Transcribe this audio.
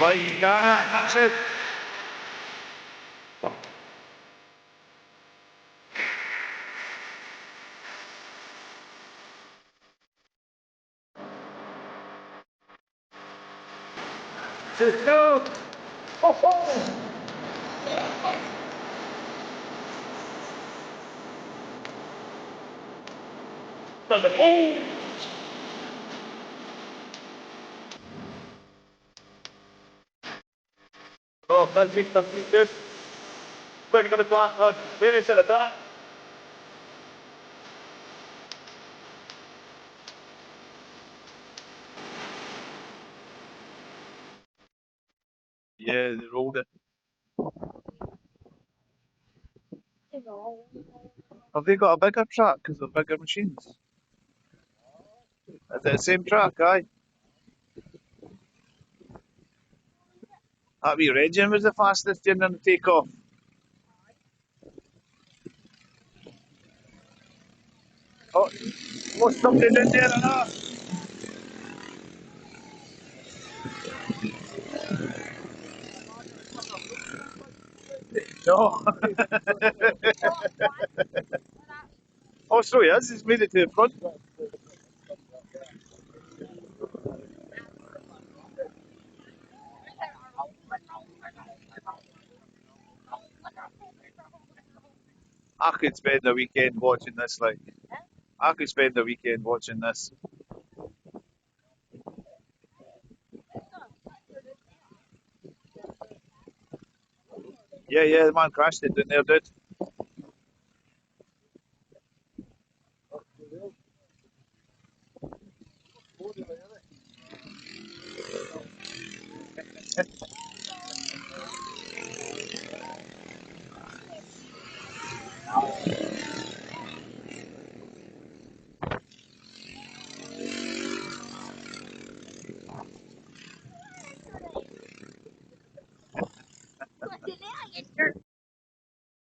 Right, that's it. Just go. Oh, oh. Oh. Oh, that's it, this. We're going to finish at that. Yeah, they rolled it. Have they got a bigger track because they're bigger machines? Is it the same track, aye? That wee Regin was the fastest during the takeoff. Oh, what's something in there or not? No. Oh, so he has. He's made it to the front. I could spend a weekend watching this. Like, I could spend a weekend watching this. Yeah, yeah, the man crashed it, didn't they, dude?